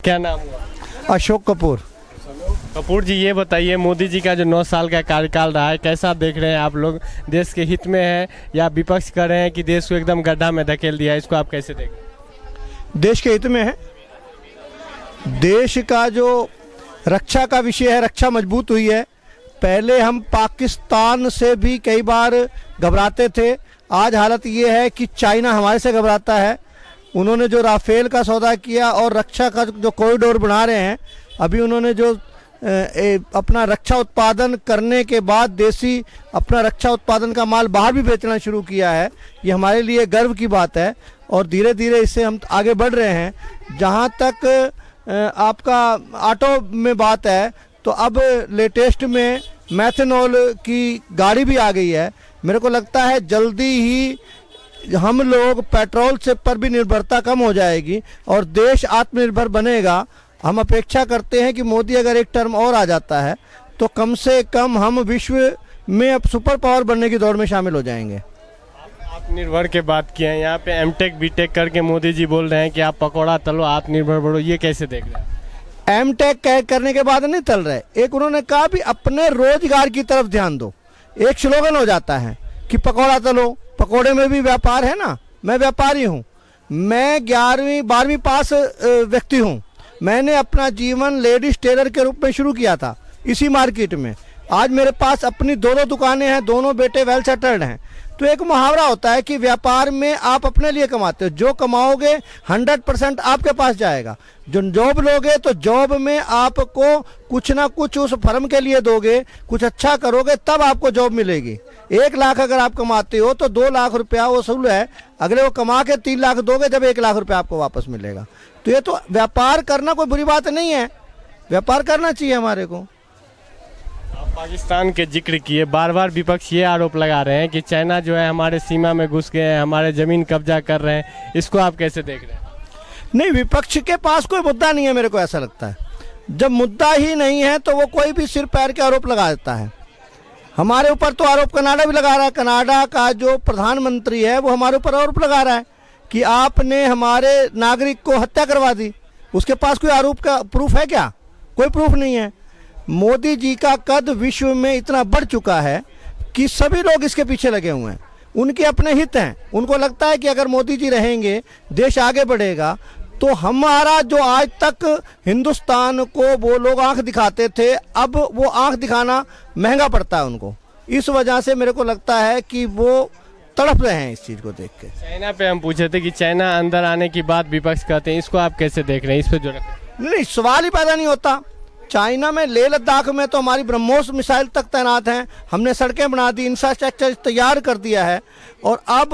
क्या नाम हुआ? अशोक कपूर। कपूर जी, ये बताइए मोदी जी का जो 9 साल का कार्यकाल रहा है, कैसा देख रहे हैं आप लोग? देश के हित में है या विपक्ष कर रहे हैं कि देश को एकदम गड्ढा में धकेल दिया है? इसको आप कैसे देख रहे हैं? देश के हित में है। देश का जो रक्षा का विषय है, रक्षा मजबूत हुई है। पहले हम पाकिस्तान से भी कई बार घबराते थे, आज हालत ये है कि चाइना हमारे से घबराता है। उन्होंने जो राफेल का सौदा किया और रक्षा का जो कॉरिडोर बना रहे हैं, अभी उन्होंने जो अपना रक्षा उत्पादन करने के बाद देसी अपना रक्षा उत्पादन का माल बाहर भी बेचना शुरू किया है, ये हमारे लिए गर्व की बात है और धीरे धीरे इससे हम आगे बढ़ रहे हैं। जहाँ तक आपका ऑटो में बात है, तो अब लेटेस्ट में मैथनॉल की गाड़ी भी आ गई है। मेरे को लगता है जल्दी ही हम लोग पेट्रोल से पर भी निर्भरता कम हो जाएगी और देश आत्मनिर्भर बनेगा। हम अपेक्षा करते हैं कि मोदी अगर एक टर्म और आ जाता है तो कम से कम हम विश्व में अब सुपर पावर बनने की दौड़ में शामिल हो जाएंगे। आत्मनिर्भर के बात किए हैं, यहाँ पे एमटेक बीटेक करके मोदी जी बोल रहे हैं कि आप पकौड़ा तलो, आत्मनिर्भर बढ़ो, ये कैसे देख रहे हैं? एमटेक करने के बाद नहीं तल रहे। एक उन्होंने कहा भी अपने रोजगार की तरफ ध्यान दो। एक स्लोगन हो जाता है कि पकौड़ा तलो, पकौड़े में भी व्यापार है ना। मैं व्यापारी हूँ, मैं 11वीं 12वीं पास व्यक्ति हूँ। मैंने अपना जीवन लेडीज टेलर के रूप में शुरू किया था इसी मार्केट में। आज मेरे पास अपनी दो दुकानें हैं, दोनों बेटे वेल सेटल्ड हैं। तो एक मुहावरा होता है कि व्यापार में आप अपने लिए कमाते हो, जो कमाओगे 100% आपके पास जाएगा। जो जॉब लोगे तो जॉब में आपको कुछ ना कुछ उस फर्म के लिए दोगे, कुछ अच्छा करोगे तब आपको जॉब मिलेगी। 1 लाख अगर आप कमाते हो तो 2 लाख रुपया वसूल है, अगले वो कमा के 3 लाख दोगे जब 1 लाख रुपया आपको वापस मिलेगा। तो ये तो व्यापार करना कोई बुरी बात नहीं है, व्यापार करना चाहिए हमारे को। आप पाकिस्तान के जिक्र किए, बार बार विपक्ष ये आरोप लगा रहे हैं कि चाइना जो है हमारे सीमा में घुस गए हैं, हमारे ज़मीन कब्जा कर रहे हैं, इसको आप कैसे देख रहे हैं? नहीं, विपक्ष के पास कोई मुद्दा नहीं है, मेरे को ऐसा लगता है। जब मुद्दा ही नहीं है तो वो कोई भी सिर पैर के आरोप लगा देता है। हमारे ऊपर तो आरोप कनाडा भी लगा रहा है। कनाडा का जो प्रधानमंत्री है वो हमारे ऊपर आरोप लगा रहा है कि आपने हमारे नागरिक को हत्या करवा दी। उसके पास कोई आरोप का प्रूफ है क्या? कोई प्रूफ नहीं है। मोदी जी का कद विश्व में इतना बढ़ चुका है कि सभी लोग इसके पीछे लगे हुए हैं। उनके अपने हित हैं, उनको लगता है कि अगर मोदी जी रहेंगे देश आगे बढ़ेगा। तो हमारा जो आज तक हिंदुस्तान को वो लोग आंख दिखाते थे, अब वो आंख दिखाना महंगा पड़ता है उनको। इस वजह से मेरे को लगता है कि वो तड़प रहे हैं इस चीज़ को देख के। चाइना पे हम पूछे थे कि चाइना अंदर आने की बात विपक्ष कहते हैं, इसको आप कैसे देख रहे हैं? इस पे जो नहीं, सवाल ही पैदा नहीं होता। चाइना में लेह लद्दाख में तो हमारी ब्रह्मोस मिसाइल तक तैनात हैं, हमने सड़कें बना दी, इंफ्रास्ट्रक्चर तैयार कर दिया है। और अब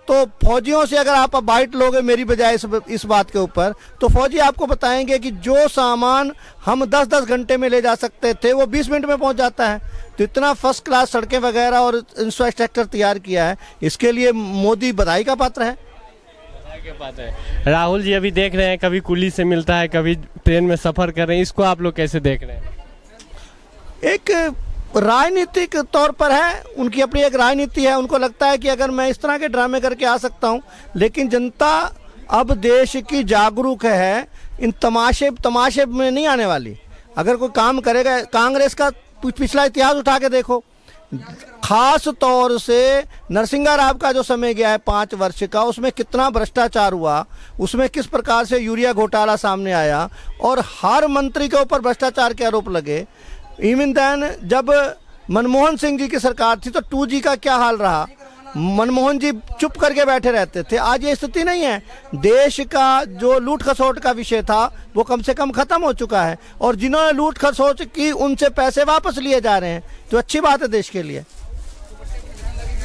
तो फौजियों से अगर आप बाइट लोगे मेरी बजाय इस बात के ऊपर, तो फौजी आपको बताएंगे कि जो सामान हम 10-10 घंटे में ले जा सकते थे वो 20 मिनट में पहुंच जाता है। तो इतना फर्स्ट क्लास सड़कें वगैरह और इंफ्रास्ट्रक्चर तैयार किया है, इसके लिए मोदी बधाई का पात्र है। के बात है। राहुल जी अभी देख रहे हैं, कभी कुली से मिलता है, कभी ट्रेन में सफर कर रहे हैं, इसको आप लोग कैसे देख रहे हैं? एक राजनीतिक तौर पर है, उनकी अपनी एक राजनीति है। उनको लगता है कि अगर मैं इस तरह के ड्रामे करके आ सकता हूं, लेकिन जनता अब देश की जागरूक है, इन तमाशे में नहीं आने वाली। अगर कोई काम करेगा, कांग्रेस का पिछला इतिहास उठा के देखो, खास तौर से नरसिंहा राव का जो समय गया है 5 वर्ष का, उसमें कितना भ्रष्टाचार हुआ, उसमें किस प्रकार से यूरिया घोटाला सामने आया और हर मंत्री के ऊपर भ्रष्टाचार के आरोप लगे। इवन देन जब मनमोहन सिंह जी की सरकार थी तो 2G का क्या हाल रहा, मनमोहन जी चुप करके बैठे रहते थे। आज ये स्थिति नहीं है। देश का जो लूट खसोट का विषय था वो कम से कम खत्म हो चुका है और जिन्होंने लूट खसोट की उनसे पैसे वापस लिए जा रहे हैं, तो अच्छी बात है देश के लिए।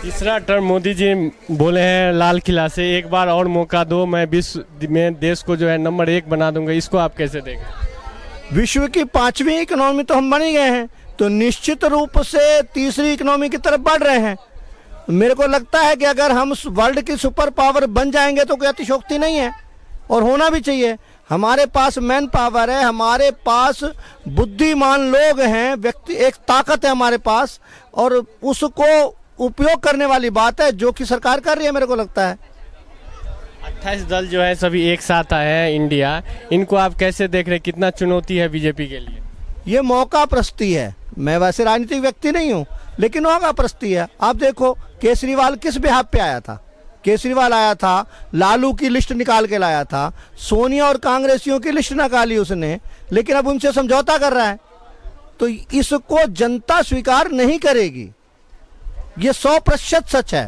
तीसरा टर्म मोदी जी बोले हैं लाल किला से, एक बार और मौका दो, मैं विश्व में देश को जो है नंबर 1 बना दूंगा, इसको आप कैसे देखें? विश्व की 5वीं इकोनॉमी तो हम बन ही गए हैं, तो निश्चित रूप से तीसरी इकोनॉमी की तरफ बढ़ रहे हैं। मेरे को लगता है कि अगर हम वर्ल्ड की सुपर पावर बन जाएंगे तो कोई अतिशयोक्ति नहीं है और होना भी चाहिए। हमारे पास मैन पावर है, हमारे पास बुद्धिमान लोग हैं, व्यक्ति एक ताकत है हमारे पास और उसको उपयोग करने वाली बात है जो कि सरकार कर रही है। मेरे को लगता है 28 दल जो है सभी एक साथ आए हैं इंडिया, इनको आप कैसे देख रहे हैं, कितना चुनौती है बीजेपी के लिए? ये मौका प्रस्ती है। मैं वैसे राजनीतिक व्यक्ति नहीं हूँ, लेकिन मौका प्रस्ती है। आप देखो केजरीवाल किस बिहाफ पे आया था? केजरीवाल आया था, लालू की लिस्ट निकाल के लाया था, सोनिया और कांग्रेसियों की लिस्ट निकाली उसने, लेकिन अब उनसे समझौता कर रहा है। तो इसको जनता स्वीकार नहीं करेगी, ये 100% सच है।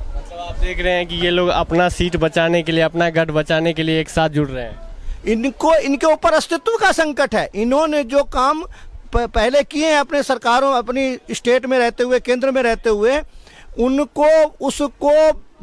मतलब आप देख रहे हैं कि ये लोग अपना सीट बचाने के लिए, अपना गढ़ बचाने के लिए एक साथ जुड़ रहे हैं। इनको इनके ऊपर अस्तित्व का संकट है। इन्होंने जो काम पहले किए हैं अपने सरकारों, अपनी स्टेट में रहते हुए, केंद्र में रहते हुए, उनको उसको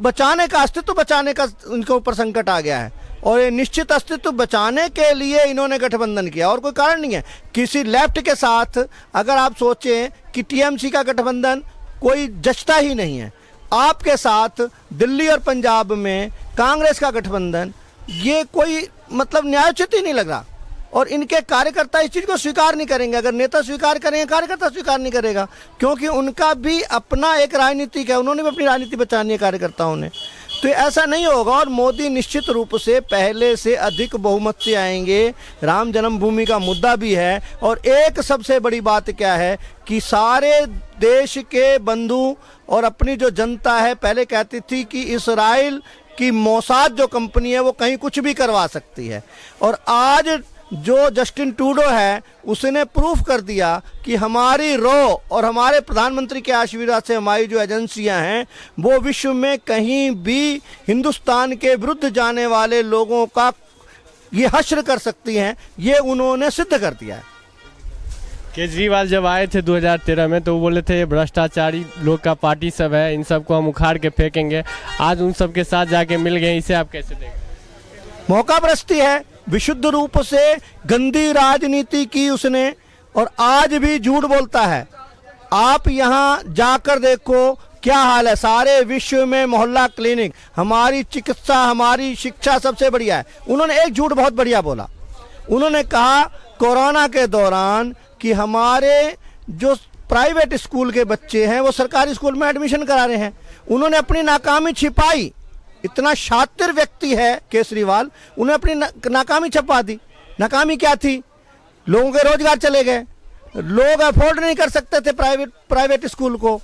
बचाने का, अस्तित्व बचाने का इनके ऊपर संकट आ गया है। और ये निश्चित अस्तित्व बचाने के लिए इन्होंने गठबंधन किया, और कोई कारण नहीं है। किसी लेफ्ट के साथ अगर आप सोचें कि टीएमसी का गठबंधन कोई जचता ही नहीं है, आपके साथ दिल्ली और पंजाब में कांग्रेस का गठबंधन, ये कोई मतलब न्यायोचित ही नहीं लग रहा। और इनके कार्यकर्ता इस चीज़ को स्वीकार नहीं करेंगे। अगर नेता स्वीकार करेंगे, कार्यकर्ता स्वीकार नहीं करेगा, क्योंकि उनका भी अपना एक राजनीतिक है, उन्होंने भी अपनी राजनीति बचानी है कार्यकर्ताओं ने। तो ऐसा नहीं होगा, और मोदी निश्चित रूप से पहले से अधिक बहुमत से आएंगे। राम जन्मभूमि का मुद्दा भी है, और एक सबसे बड़ी बात क्या है कि सारे देश के बंधु और अपनी जो जनता है, पहले कहती थी कि इसराइल की मोसाद जो कंपनी है वो कहीं कुछ भी करवा सकती है, और आज जो जस्टिन ट्रूडो है उसने प्रूफ कर दिया कि हमारी रॉ और हमारे प्रधानमंत्री के आशीर्वाद से हमारी जो एजेंसियां हैं वो विश्व में कहीं भी हिंदुस्तान के विरुद्ध जाने वाले लोगों का ये हश्र कर सकती हैं। ये उन्होंने सिद्ध कर दिया है। केजरीवाल जब आए थे 2013 में तो वो बोले थे ये भ्रष्टाचारी लोग का पार्टी सब है, इन सबको हम उखाड़ के फेंकेंगे। आज उन सब के साथ जाके मिल गए, इसे आप कैसे देखें? मौका प्रस्ती है, विशुद्ध रूप से गंदी राजनीति की उसने, और आज भी झूठ बोलता है। आप यहाँ जाकर देखो क्या हाल है। सारे विश्व में मोहल्ला क्लिनिक, हमारी चिकित्सा, हमारी शिक्षा सबसे बढ़िया है। उन्होंने एक झूठ बहुत बढ़िया बोला। उन्होंने कहा कोरोना के दौरान कि हमारे जो प्राइवेट स्कूल के बच्चे हैं वो सरकारी स्कूल में एडमिशन करा रहे हैं। उन्होंने अपनी नाकामी छिपाई। इतना शातिर व्यक्ति है केजरीवाल, उन्हें अपनी नाकामी छपा दी। नाकामी क्या थी? लोगों के रोजगार चले गए, लोग अफोर्ड नहीं कर सकते थे प्राइवेट स्कूल को,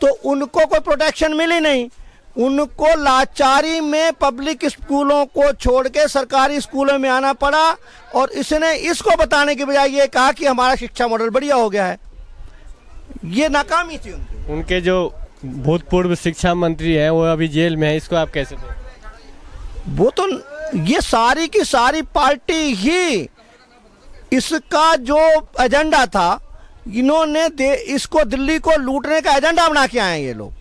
तो उनको कोई प्रोटेक्शन मिली नहीं। उनको लाचारी में पब्लिक स्कूलों को छोड़ के सरकारी स्कूलों में आना पड़ा, और इसने इसको बताने के बजाय ये कहा कि हमारा शिक्षा मॉडल बढ़िया हो गया है। ये नाकामी थी उनकी। उनके जो भूतपूर्व शिक्षा मंत्री हैं वो अभी जेल में है, इसको आप कैसे देखें? वो तो ये सारी की सारी पार्टी ही इसका जो एजेंडा था, इन्होंने इसको दिल्ली को लूटने का एजेंडा बना के आए ये लोग।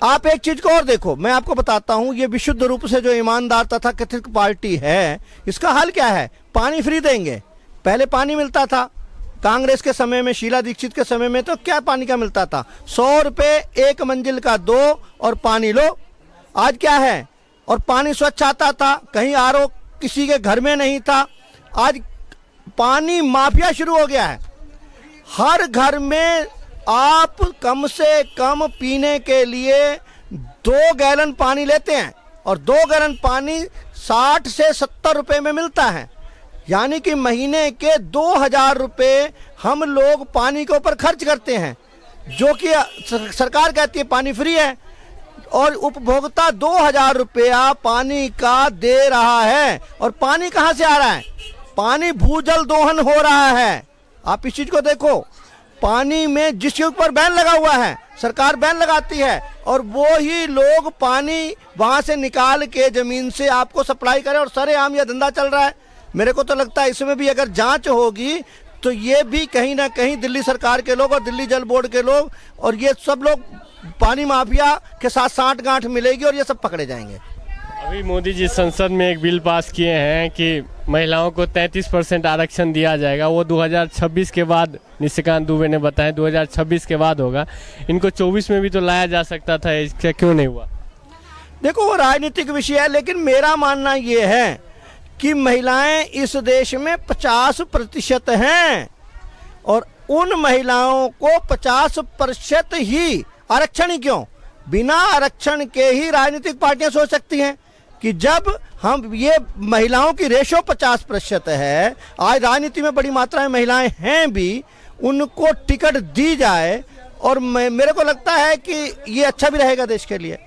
आप एक चीज को और देखो, मैं आपको बताता हूं, ये विशुद्ध रूप से जो ईमानदार तथा कथित पार्टी है, इसका हल क्या है? पानी फ्री देंगे। पहले पानी मिलता था कांग्रेस के समय में, शीला दीक्षित के समय में, तो क्या पानी का मिलता था? 100 रुपये एक मंजिल का दो और पानी लो। आज क्या है? और पानी स्वच्छ आता था, कहीं आरओ किसी के घर में नहीं था। आज पानी माफिया शुरू हो गया है। हर घर में आप कम से कम पीने के लिए 2 गैलन पानी लेते हैं, और 2 गैलन पानी 60 से 70 रुपए में मिलता है। यानी कि महीने के 2000 रुपये हम लोग पानी के ऊपर खर्च करते हैं, जो कि सरकार कहती है पानी फ्री है, और उपभोक्ता 2000 रुपया पानी का दे रहा है। और पानी कहाँ से आ रहा है? पानी भूजल दोहन हो रहा है। आप इस चीज को देखो, पानी में जिसके ऊपर बैन लगा हुआ है, सरकार बैन लगाती है, और वो ही लोग पानी वहां से निकाल के जमीन से आपको सप्लाई करें, और सरेआम यह धंधा चल रहा है। मेरे को तो लगता है इसमें भी अगर जांच होगी तो ये भी कहीं ना कहीं दिल्ली सरकार के लोग और दिल्ली जल बोर्ड के लोग और ये सब लोग पानी माफिया के साथ साठ-गांठ मिलेगी और ये सब पकड़े जाएंगे। अभी मोदी जी संसद में एक बिल पास किए हैं कि महिलाओं को 33% आरक्षण दिया जाएगा। वो 2026 के बाद, निशिकांत दुबे ने बताया 2026 के बाद होगा। इनको 24 में भी तो लाया जा सकता था, इसका क्यों नहीं हुआ? देखो वो राजनीतिक विषय है, लेकिन मेरा मानना ये है कि महिलाएं इस देश में 50% हैं, और उन महिलाओं को 50% ही आरक्षण ही क्यों, बिना आरक्षण के ही राजनीतिक पार्टियां सोच सकती हैं। कि जब हम ये महिलाओं की रेशो 50% है, आज राजनीति में बड़ी मात्रा में महिलाएं हैं भी, उनको टिकट दी जाए और मेरे को लगता है कि ये अच्छा भी रहेगा देश के लिए।